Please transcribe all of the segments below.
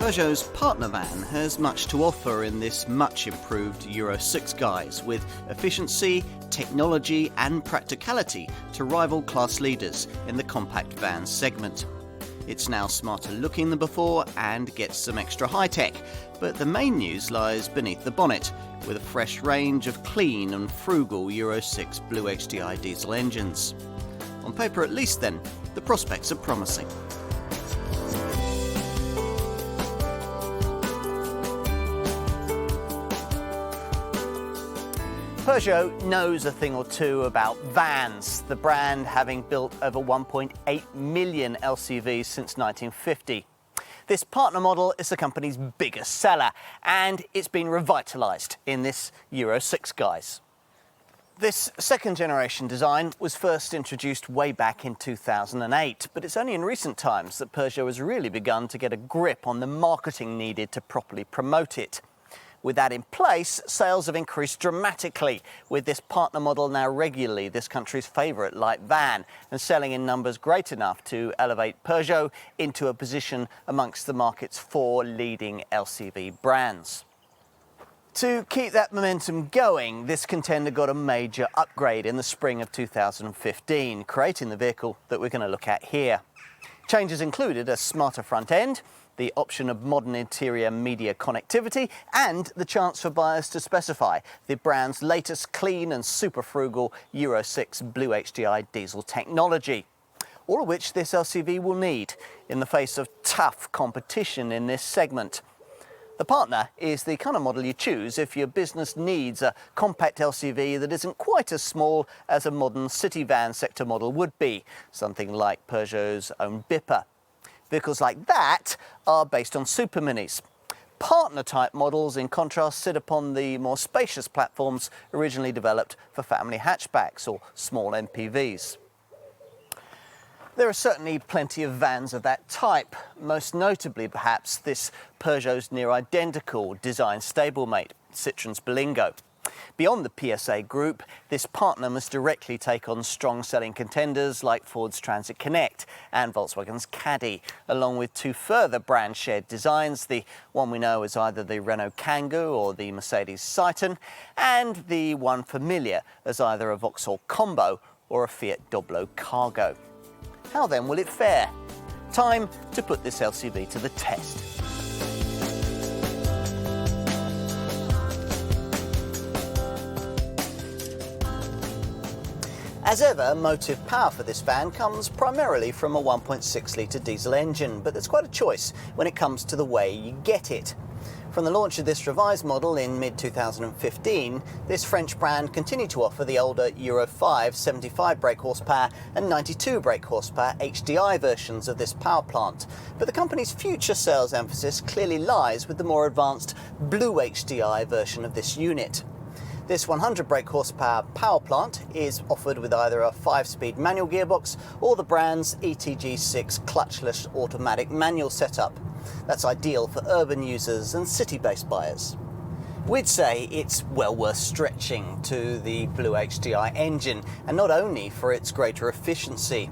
Peugeot's Partner van has much to offer in this much improved Euro 6 guise, with efficiency, technology and practicality to rival class leaders in the compact van segment. It's now smarter looking than before and gets some extra high-tech, but the main news lies beneath the bonnet, with a fresh range of clean and frugal Euro 6 Blue HDI diesel engines. On paper at least then, the prospects are promising. Peugeot knows a thing or two about vans, the brand having built over 1.8 million LCVs since 1950. This Partner model is the company's biggest seller, and it's been revitalised in this Euro 6 guise. This second generation design was first introduced way back in 2008, but it's only in recent times that Peugeot has really begun to get a grip on the marketing needed to properly promote it. With that in place, sales have increased dramatically, with this Partner model now regularly this country's favourite light van and selling in numbers great enough to elevate Peugeot into a position amongst the market's 4 leading LCV brands. To keep that momentum going, this contender got a major upgrade in the spring of 2015, creating the vehicle that we're going to look at here. Changes included a smarter front end, the option of modern interior media connectivity, and the chance for buyers to specify the brand's latest clean and super frugal Euro 6 Blue HDI diesel technology. All of which this LCV will need in the face of tough competition in this segment. The Partner is the kind of model you choose if your business needs a compact LCV that isn't quite as small as a modern city van sector model would be, something like Peugeot's own Bipper. Vehicles like that are based on super minis. Partner-type models, in contrast, sit upon the more spacious platforms originally developed for family hatchbacks or small MPVs. There are certainly plenty of vans of that type, most notably perhaps this Peugeot's near-identical design stablemate, Citroen's Berlingo. Beyond the PSA group, this Partner must directly take on strong-selling contenders like Ford's Transit Connect and Volkswagen's Caddy, along with 2 further brand-shared designs, the one we know as either the Renault Kangoo or the Mercedes Citan, and the one familiar as either a Vauxhall Combo or a Fiat Doblo Cargo. How then will it fare? Time to put this LCV to the test. As ever, motive power for this van comes primarily from a 1.6-litre diesel engine, but there's quite a choice when it comes to the way you get it. From the launch of this revised model in mid-2015, this French brand continued to offer the older Euro 5 75 brake horsepower and 92 brake horsepower HDI versions of this power plant. But the company's future sales emphasis clearly lies with the more advanced Blue HDI version of this unit. This 100 brake horsepower power plant is offered with either a 5-speed manual gearbox or the brand's ETG6 clutchless automatic manual setup. That's ideal for urban users and city-based buyers. We'd say it's well worth stretching to the Blue HDI engine, and not only for its greater efficiency.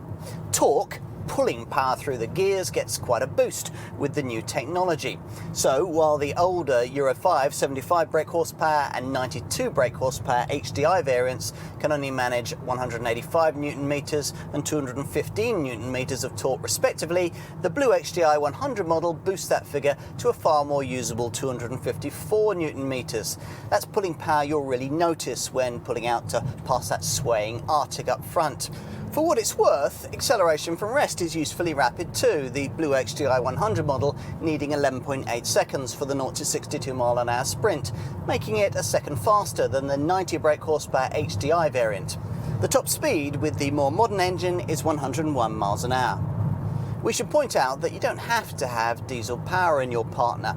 Torque, pulling power through the gears, gets quite a boost with the new technology. So while the older Euro 5 75 brake horsepower and 92 brake horsepower HDI variants can only manage 185 newton meters and 215 newton meters of torque respectively, the Blue HDI 100 model boosts that figure to a far more usable 254 newton meters. That's pulling power you'll really notice when pulling out to pass that swaying Arctic up front. For what it's worth, acceleration from rest is usefully rapid too, the Blue HDI 100 model needing 11.8 seconds for the 0 to 62 mph sprint, making it a second faster than the 90 brake horsepower HDI variant. The top speed with the more modern engine is 101 mph. We should point out that you don't have to have diesel power in your Partner.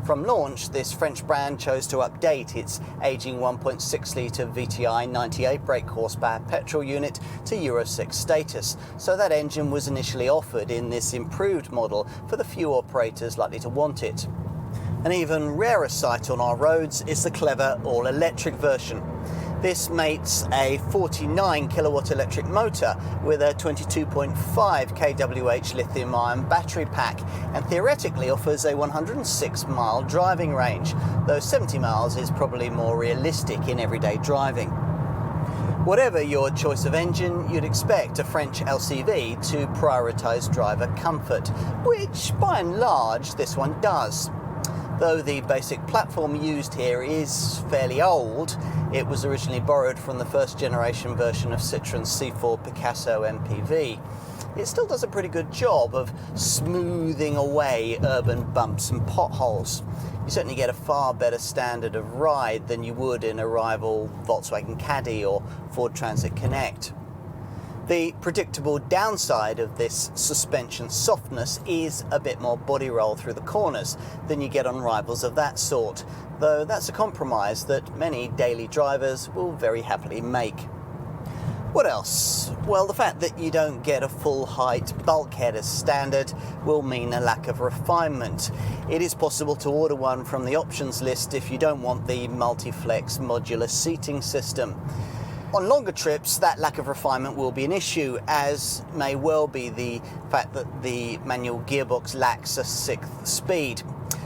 From launch, this French brand chose to update its aging 1.6-litre VTI 98 brake horsepower petrol unit to Euro 6 status, so that engine was initially offered in this improved model for the few operators likely to want it. An even rarer sight on our roads is the clever all-electric version. This mates a 49 kilowatt electric motor with a 22.5 kWh lithium-ion battery pack and theoretically offers a 106-mile driving range, though 70 miles is probably more realistic in everyday driving. Whatever your choice of engine, you'd expect a French LCV to prioritise driver comfort, which by and large this one does. Though the basic platform used here is fairly old, it was originally borrowed from the first generation version of Citroen's C4 Picasso MPV. It still does a pretty good job of smoothing away urban bumps and potholes. You certainly get a far better standard of ride than you would in a rival Volkswagen Caddy or Ford Transit Connect. The predictable downside of this suspension softness is a bit more body roll through the corners than you get on rivals of that sort, though that's a compromise that many daily drivers will very happily make. What else? Well, the fact that you don't get a full height bulkhead as standard will mean a lack of refinement. It is possible to order one from the options list if you don't want the multi-flex modular seating system. On longer trips, that lack of refinement will be an issue, as may well be the fact that the manual gearbox lacks a sixth speed.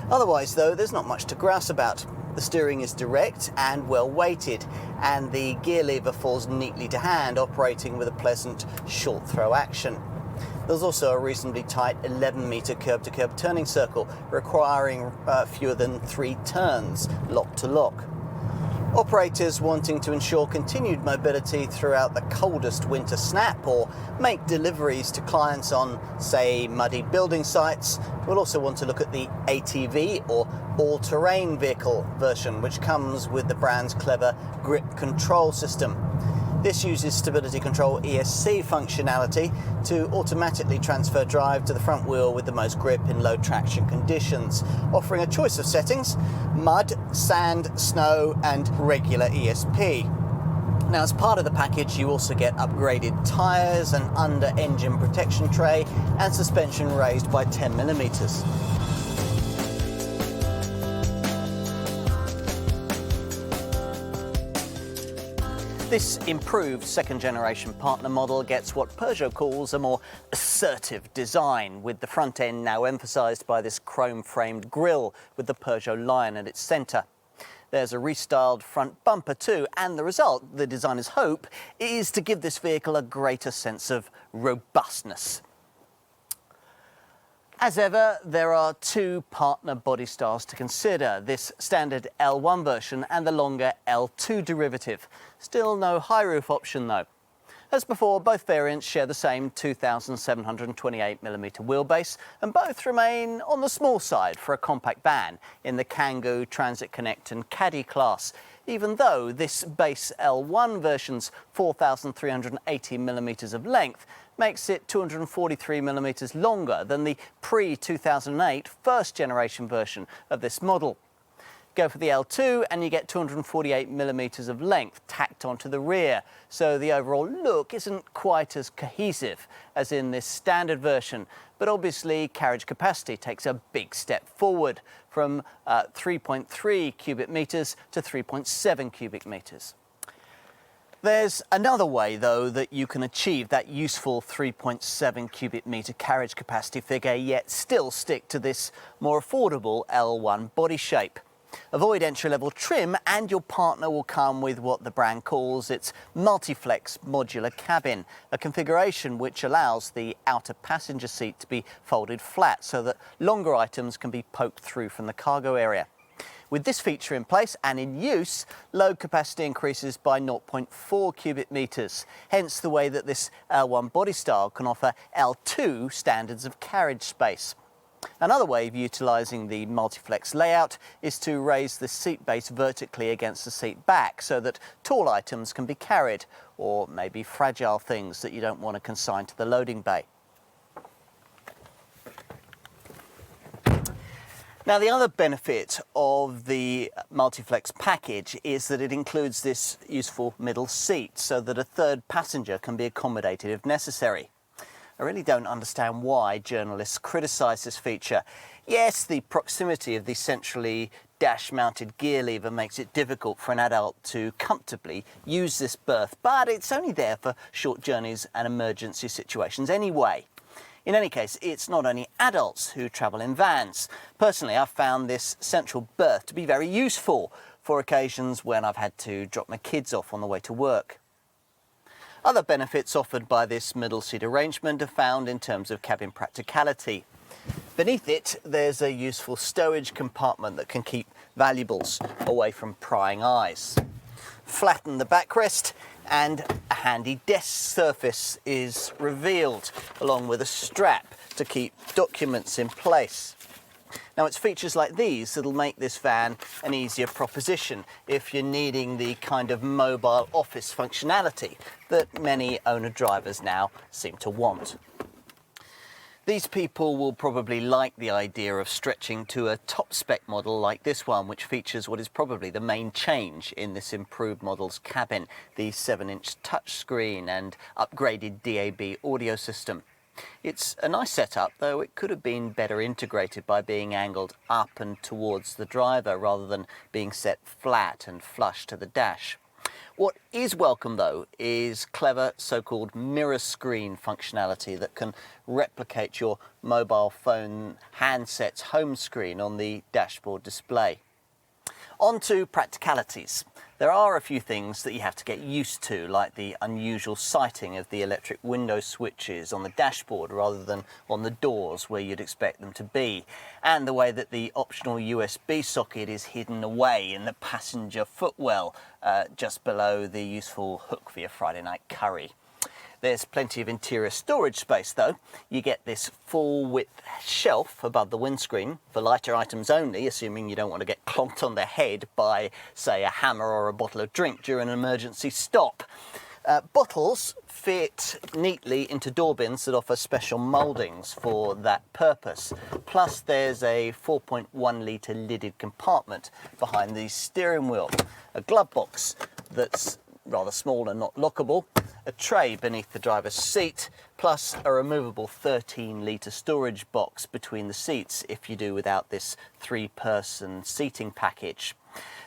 Otherwise, though, there's not much to grouse about. The steering is direct and well weighted, and the gear lever falls neatly to hand, operating with a pleasant short throw action. There's also a reasonably tight 11-metre curb-to-curb turning circle, requiring fewer than 3 turns, lock to lock. Operators wanting to ensure continued mobility throughout the coldest winter snap or make deliveries to clients on, say, muddy building sites will also want to look at the ATV or all-terrain vehicle version, which comes with the brand's clever grip control system. This uses stability control ESC functionality to automatically transfer drive to the front wheel with the most grip in low traction conditions, offering a choice of settings: mud, sand, snow and regular ESP. Now, as part of the package, you also get upgraded tyres, an under-engine protection tray and suspension raised by 10 millimetres. This improved second-generation Partner model gets what Peugeot calls a more assertive design, with the front end now emphasised by this chrome-framed grille with the Peugeot lion at its centre. There's a restyled front bumper too, and the result, the designer's hope, is to give this vehicle a greater sense of robustness. As ever, there are 2 Partner body styles to consider, this standard L1 version and the longer L2 derivative. Still no high roof option though. As before, both variants share the same 2,728mm wheelbase, and both remain on the small side for a compact van in the Kangoo, Transit Connect and Caddy class, even though this base L1 version's 4,380mm of length makes it 243mm longer than the pre-2008 first generation version of this model. Go for the L2 and you get 248mm of length tacked onto the rear, so the overall look isn't quite as cohesive as in this standard version, but obviously carriage capacity takes a big step forward from 3.3 cubic metres to 3.7 cubic metres. There's another way, though, that you can achieve that useful 3.7 cubic metre carriage capacity figure, yet still stick to this more affordable L1 body shape. Avoid entry-level trim and your Partner will come with what the brand calls its multi-flex modular cabin, a configuration which allows the outer passenger seat to be folded flat so that longer items can be poked through from the cargo area. With this feature in place and in use, load capacity increases by 0.4 cubic metres, hence the way that this L1 body style can offer L2 standards of carriage space. Another way of utilising the multi-flex layout is to raise the seat base vertically against the seat back so that tall items can be carried, or maybe fragile things that you don't want to consign to the loading bay. Now, the other benefit of the multi-flex package is that it includes this useful middle seat so that a third passenger can be accommodated if necessary. I really don't understand why journalists criticise this feature. Yes, the proximity of the centrally dash-mounted gear lever makes it difficult for an adult to comfortably use this berth, but it's only there for short journeys and emergency situations anyway. In any case, it's not only adults who travel in vans. Personally, I've found this central berth to be very useful for occasions when I've had to drop my kids off on the way to work. Other benefits offered by this middle seat arrangement are found in terms of cabin practicality. Beneath it, there's a useful stowage compartment that can keep valuables away from prying eyes. Flatten the backrest and a handy desk surface is revealed, along with a strap to keep documents in place. Now, it's features like these that'll make this van an easier proposition if you're needing the kind of mobile office functionality that many owner-drivers now seem to want. These people will probably like the idea of stretching to a top-spec model like this one, which features what is probably the main change in this improved model's cabin, the 7-inch touchscreen and upgraded DAB audio system. It's a nice setup, though it could have been better integrated by being angled up and towards the driver rather than being set flat and flush to the dash. What is welcome, though, is clever so-called mirror screen functionality that can replicate your mobile phone handset's home screen on the dashboard display. On to practicalities. There are a few things that you have to get used to, like the unusual sighting of the electric window switches on the dashboard rather than on the doors where you'd expect them to be, and the way that the optional USB socket is hidden away in the passenger footwell just below the useful hook for your Friday night curry. There's plenty of interior storage space though. You get this full width shelf above the windscreen for lighter items only, assuming you don't want to get clonked on the head by, say, a hammer or a bottle of drink during an emergency stop. Bottles fit neatly into door bins that offer special mouldings for that purpose. Plus there's a 4.1 litre lidded compartment behind the steering wheel, a glove box that's rather small and not lockable, a tray beneath the driver's seat, plus a removable 13-litre storage box between the seats if you do without this 3-person seating package.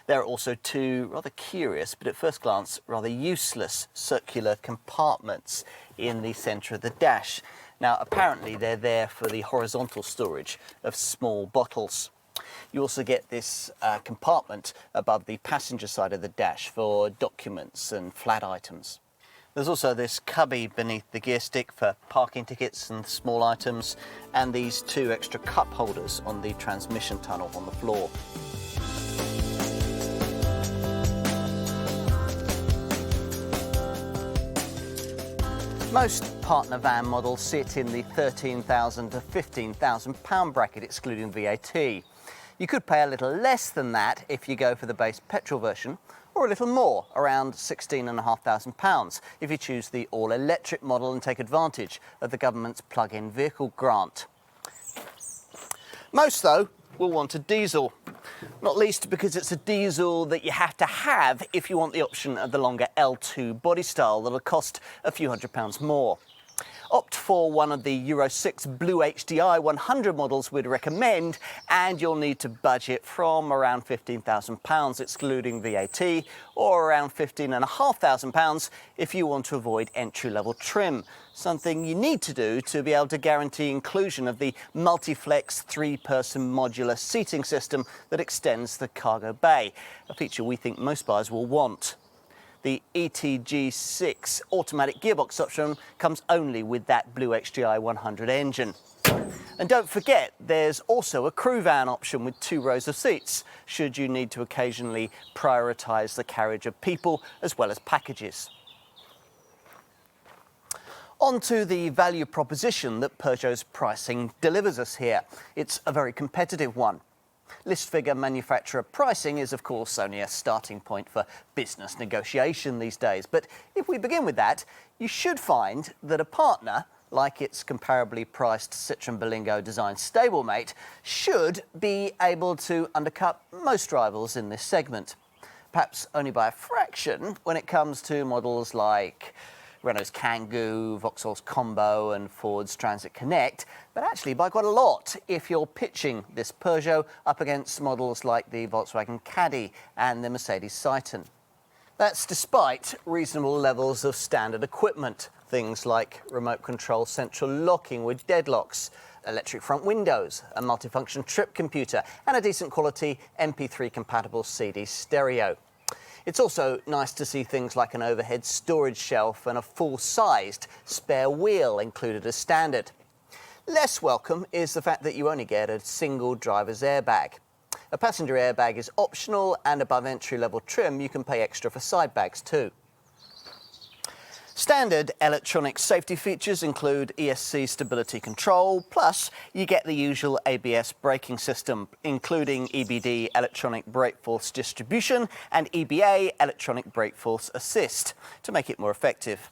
There are also 2 rather curious, but at first glance rather useless, circular compartments in the centre of the dash. Now, apparently they're there for the horizontal storage of small bottles. You also get this compartment above the passenger side of the dash for documents and flat items. There's also this cubby beneath the gear stick for parking tickets and small items, and these 2 extra cup holders on the transmission tunnel on the floor. Most partner van models sit in the £13,000 to £15,000 bracket, excluding VAT. You could pay a little less than that if you go for the base petrol version, or a little more, around £16,500, if you choose the all-electric model and take advantage of the government's plug-in vehicle grant. Most, though, will want a diesel, not least because it's a diesel that you have to have if you want the option of the longer L2 body style that'll cost a few £100s more. Opt for one of the Euro 6 Blue HDI 100 models we'd recommend, and you'll need to budget from around £15,000 excluding VAT, or around £15,500 if you want to avoid entry-level trim, something you need to do to be able to guarantee inclusion of the multi-flex 3-person modular seating system that extends the cargo bay, a feature we think most buyers will want. The ETG6 automatic gearbox option comes only with that Blue HDI 100 engine. And don't forget, there's also a crew van option with 2 rows of seats, should you need to occasionally prioritise the carriage of people as well as packages. On to the value proposition that Peugeot's pricing delivers us here. It's a very competitive one. List figure manufacturer pricing is, of course, only a starting point for business negotiation these days. But if we begin with that, you should find that a partner, like its comparably priced Citroën Berlingo design stablemate, should be able to undercut most rivals in this segment. Perhaps only by a fraction when it comes to models like Renault's Kangoo, Vauxhall's Combo and Ford's Transit Connect, but actually by quite a lot if you're pitching this Peugeot up against models like the Volkswagen Caddy and the Mercedes Citan. That's despite reasonable levels of standard equipment, things like remote control central locking with deadlocks, electric front windows, a multifunction trip computer and a decent quality MP3 compatible CD stereo. It's also nice to see things like an overhead storage shelf and a full-sized spare wheel included as standard. Less welcome is the fact that you only get a single driver's airbag. A passenger airbag is optional, and above entry-level trim you can pay extra for side bags too. Standard electronic safety features include ESC stability control, plus you get the usual ABS braking system, including EBD electronic brake force distribution and EBA electronic brake force assist to make it more effective.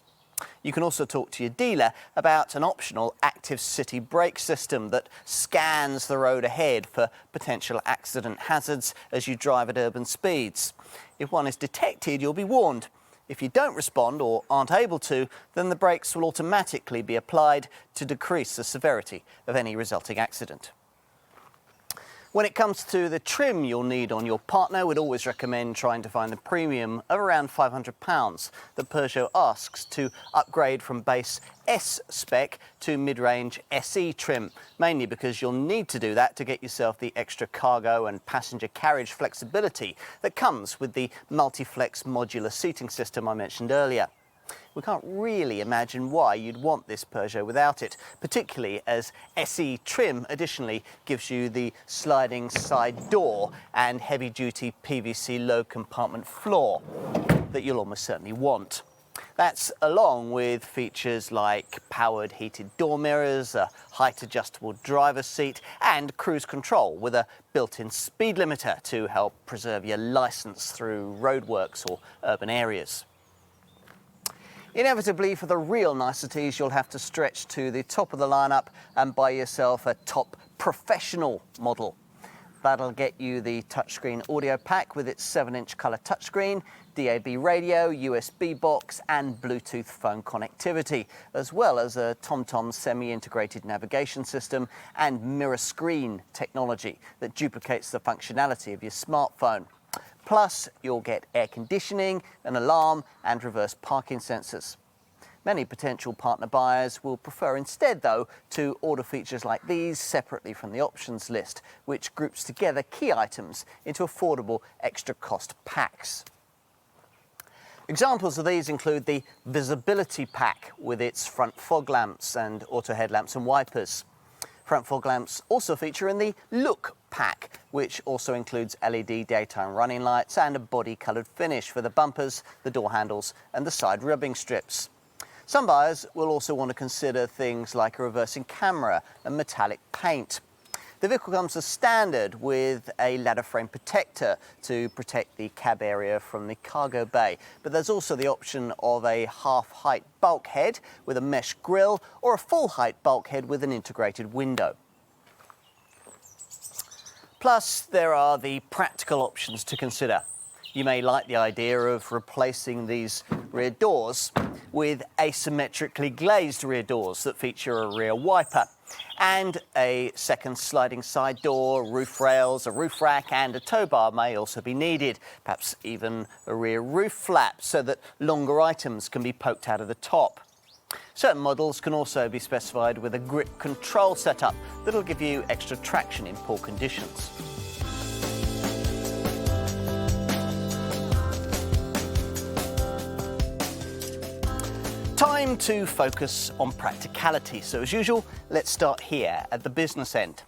You can also talk to your dealer about an optional active city brake system that scans the road ahead for potential accident hazards as you drive at urban speeds. If one is detected, you'll be warned. If you don't respond or aren't able to, then the brakes will automatically be applied to decrease the severity of any resulting accident. When it comes to the trim you'll need on your Partner, we'd always recommend trying to find the premium of around £500 that Peugeot asks to upgrade from base S spec to mid-range SE trim, mainly because you'll need to do that to get yourself the extra cargo and passenger carriage flexibility that comes with the multi-flex modular seating system I mentioned earlier. We can't really imagine why you'd want this Peugeot without it, particularly as SE trim additionally gives you the sliding side door and heavy-duty PVC low compartment floor that you'll almost certainly want. That's along with features like powered heated door mirrors, a height adjustable driver's seat and cruise control with a built-in speed limiter to help preserve your licence through roadworks or urban areas. Inevitably, for the real niceties, you'll have to stretch to the top of the lineup and buy yourself a top professional model. That'll get you the touchscreen audio pack with its 7-inch colour touchscreen, DAB radio, USB box and Bluetooth phone connectivity, as well as a TomTom semi-integrated navigation system and mirror screen technology that duplicates the functionality of your smartphone. Plus, you'll get air conditioning, an alarm and reverse parking sensors. Many potential Partner buyers will prefer instead, though, to order features like these separately from the options list, which groups together key items into affordable extra cost packs. Examples of these include the Visibility Pack with its front fog lamps and auto headlamps and wipers. Front fog lamps also feature in the Look Pack, which also includes LED daytime running lights and a body-coloured finish for the bumpers, the door handles and the side rubbing strips. Some buyers will also want to consider things like a reversing camera and metallic paint. The vehicle comes as standard with a ladder frame protector to protect the cab area from the cargo bay, but there's also the option of a half-height bulkhead with a mesh grille or a full-height bulkhead with an integrated window. Plus, there are the practical options to consider. You may like the idea of replacing these rear doors with asymmetrically glazed rear doors that feature a rear wiper and a second sliding side door, roof rails, a roof rack and a tow bar may also be needed, perhaps even a rear roof flap so that longer items can be poked out of the top. Certain models can also be specified with a grip control setup that'll give you extra traction in poor conditions. Time to focus on practicality. So as usual, let's start here at the business end.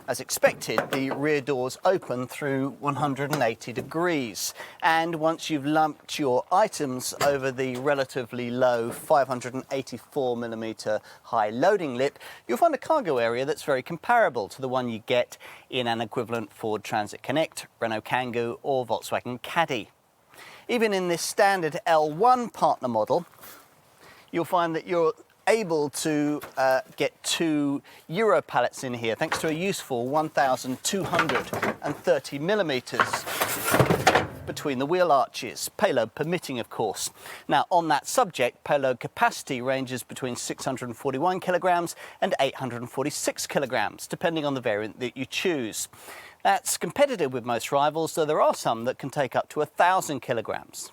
As expected, the rear doors open through 180 degrees. And once you've lumped your items over the relatively low 584mm high loading lip, you'll find a cargo area that's very comparable to the one you get in an equivalent Ford Transit Connect, Renault Kangoo or Volkswagen Caddy. Even in this standard L1 Partner model, you'll find that you're able to get 2 Euro pallets in here thanks to a useful 1,230mm between the wheel arches, payload permitting of course. Now on that subject, payload capacity ranges between 641 kilograms and 846 kilograms, depending on the variant that you choose. That's competitive with most rivals, though there are some that can take up to 1,000 kilograms.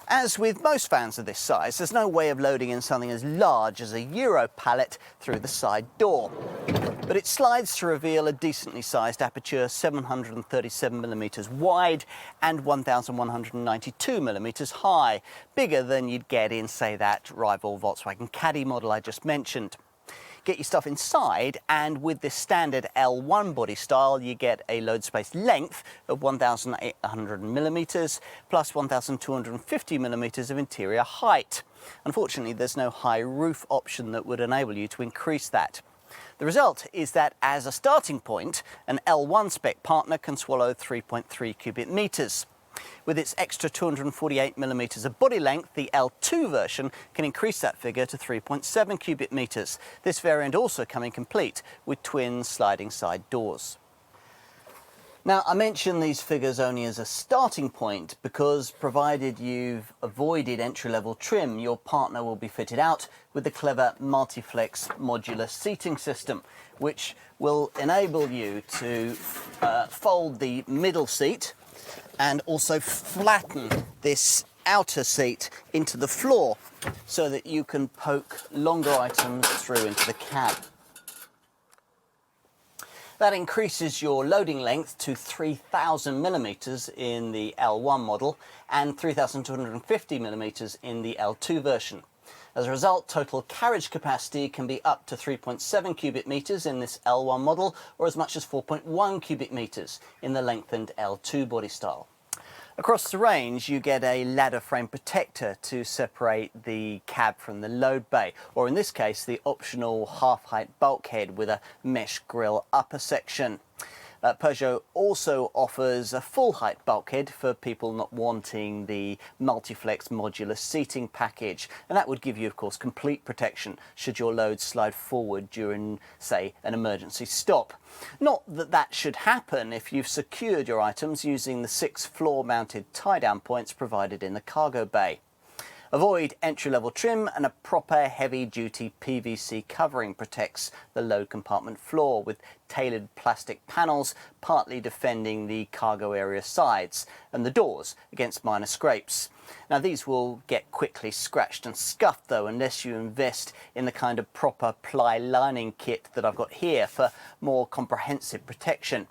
As with most vans of this size, there's no way of loading in something as large as a Euro pallet through the side door. But it slides to reveal a decently sized aperture, 737mm wide and 1192mm high, bigger than you'd get in, say, that rival Volkswagen Caddy model I just mentioned. Get your stuff inside, and with this standard L1 body style you get a load space length of 1800mm plus 1250mm of interior height. Unfortunately, there's no high roof option that would enable you to increase that. The result is that as a starting point, an L1 spec Partner can swallow 3.3 cubic meters. With its extra 248mm of body length, the L2 version can increase that figure to 3.7 cubic meters. This variant also coming complete with twin sliding side doors. Now, I mention these figures only as a starting point because, provided you've avoided entry-level trim, your Partner will be fitted out with the clever Multiflex modular seating system, which will enable you to fold the middle seat and also flatten this outer seat into the floor so that you can poke longer items through into the cab. That increases your loading length to 3000mm in the L1 model and 3250mm in the L2 version. As a result, total carriage capacity can be up to 3.7 cubic meters in this L1 model, or as much as 4.1 cubic meters in the lengthened L2 body style. Across the range, you get a ladder frame protector to separate the cab from the load bay, or in this case, the optional half-height bulkhead with a mesh grille upper section. Peugeot also offers a full-height bulkhead for people not wanting the Multiflex modular seating package, and that would give you, of course, complete protection should your load slide forward during, say, an emergency stop. Not that that should happen if you've secured your items using the 6 floor-mounted tie-down points provided in the cargo bay. Avoid entry-level trim, and a proper heavy-duty PVC covering protects the load compartment floor with tailored plastic panels partly defending the cargo area sides and the doors against minor scrapes. Now, these will get quickly scratched and scuffed though unless you invest in the kind of proper ply lining kit that I've got here for more comprehensive protection.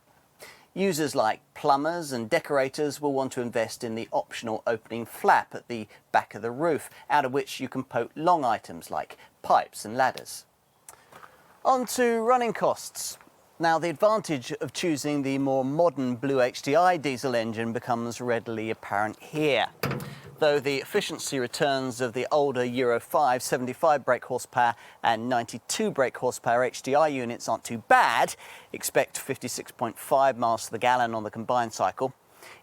Users like plumbers and decorators will want to invest in the optional opening flap at the back of the roof, out of which you can poke long items like pipes and ladders. On to running costs. Now, the advantage of choosing the more modern Blue HDI diesel engine becomes readily apparent here. Though the efficiency returns of the older Euro 5 75 brake horsepower and 92 brake horsepower HDI units aren't too bad, expect 56.5 miles to the gallon on the combined cycle.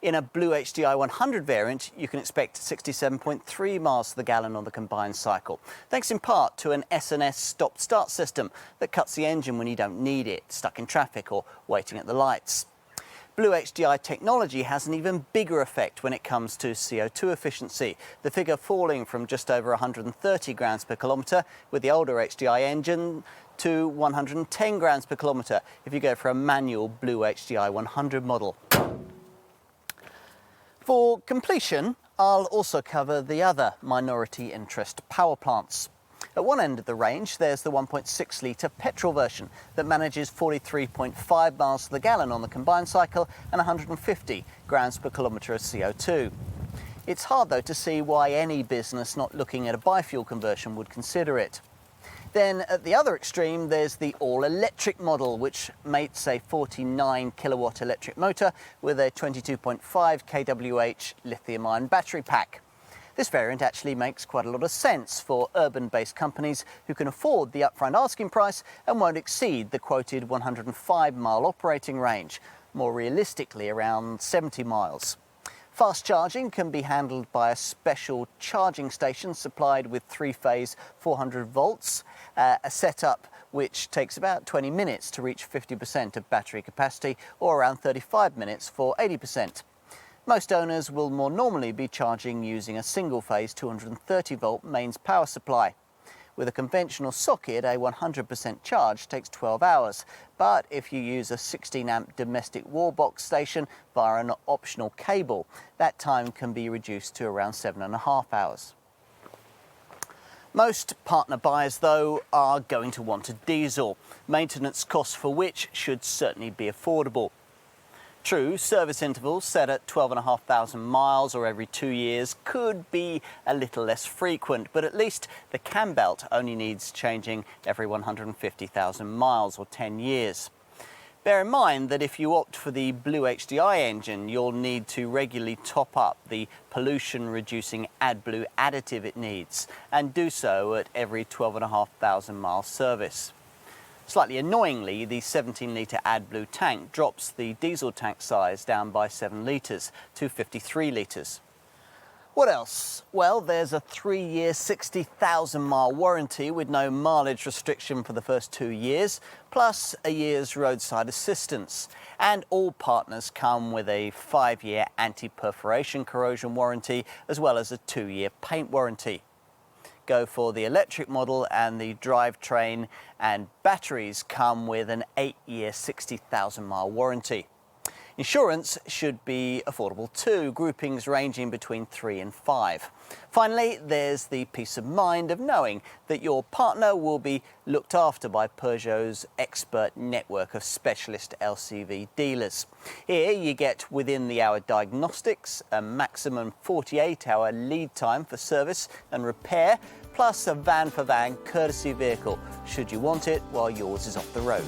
In a Blue HDI 100 variant, you can expect 67.3 miles to the gallon on the combined cycle, thanks in part to an S&S stop-start system that cuts the engine when you don't need it, stuck in traffic or waiting at the lights. Blue HDI technology has an even bigger effect when it comes to CO2 efficiency, the figure falling from just over 130 grams per kilometre with the older HDI engine to 110 grams per kilometre if you go for a manual Blue HDI 100 model. For completion, I'll also cover the other minority interest power plants. At one end of the range, there's the 1.6 litre petrol version that manages 43.5 miles to the gallon on the combined cycle and 150 grams per kilometre of CO2. It's hard, though, to see why any business not looking at a biofuel conversion would consider it. Then, at the other extreme, there's the all-electric model, which mates a 49 kilowatt electric motor with a 22.5 kWh lithium-ion battery pack. This variant actually makes quite a lot of sense for urban-based companies who can afford the upfront asking price and won't exceed the quoted 105-mile operating range, more realistically around 70 miles. Fast charging can be handled by a special charging station supplied with 3-phase 400 volts, a setup which takes about 20 minutes to reach 50% of battery capacity, or around 35 minutes for 80%. Most owners will more normally be charging using a single-phase 230-volt mains power supply. With a conventional socket, a 100% charge takes 12 hours, but if you use a 16-amp domestic wall box station via an optional cable, that time can be reduced to around 7.5 hours. Most partner buyers, though, are going to want a diesel, maintenance costs for which should certainly be affordable. True, service intervals set at 12,500 miles or every 2 years could be a little less frequent, but at least the cam belt only needs changing every 150,000 miles or 10 years. Bear in mind that if you opt for the Blue HDI engine, you'll need to regularly top up the pollution-reducing AdBlue additive it needs, and do so at every 12,500 mile service. Slightly annoyingly, the 17-litre AdBlue tank drops the diesel tank size down by 7 litres to 53 litres. What else? Well, there's a 3-year, 60,000 mile warranty with no mileage restriction for the first 2 years, plus a year's roadside assistance. And all partners come with a 5-year anti-perforation corrosion warranty, as well as a 2-year paint warranty. Go for the electric model and the drivetrain and batteries come with an 8-year, 60,000 mile warranty. Insurance should be affordable too, groupings ranging between 3 and 5. Finally, there's the peace of mind of knowing that your partner will be looked after by Peugeot's expert network of specialist LCV dealers. Here you get within-the-hour diagnostics, a maximum 48-hour lead time for service and repair, plus a van-for-van courtesy vehicle, should you want it while yours is off the road.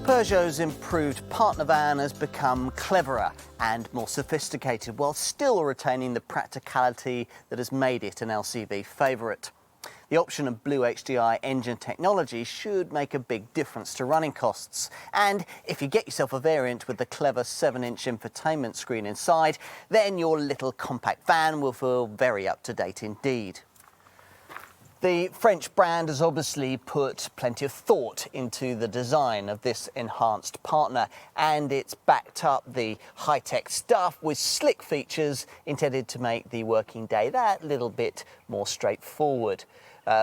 Peugeot's improved partner van has become cleverer and more sophisticated while still retaining the practicality that has made it an LCV favourite. The option of Blue HDI engine technology should make a big difference to running costs. And if you get yourself a variant with the clever 7-inch infotainment screen inside, then your little compact van will feel very up-to-date indeed. The French brand has obviously put plenty of thought into the design of this enhanced partner, and it's backed up the high-tech stuff with slick features intended to make the working day that little bit more straightforward.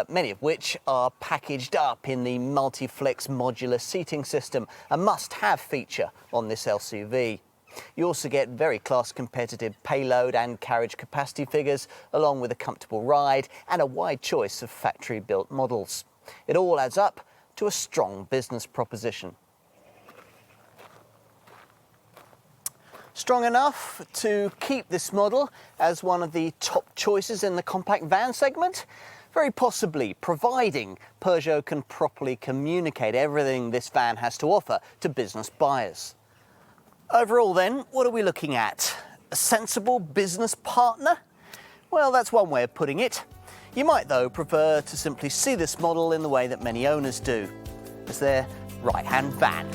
Many of which are packaged up in the Multi-Flex modular seating system, a must-have feature on this LCV. You also get very class-competitive payload and carriage capacity figures, along with a comfortable ride and a wide choice of factory-built models. It all adds up to a strong business proposition. Strong enough to keep this model as one of the top choices in the compact van segment? Very possibly, providing Peugeot can properly communicate everything this van has to offer to business buyers. Overall then, what are we looking at? A sensible business partner? Well, that's one way of putting it. You might, though, prefer to simply see this model in the way that many owners do, as their right-hand van.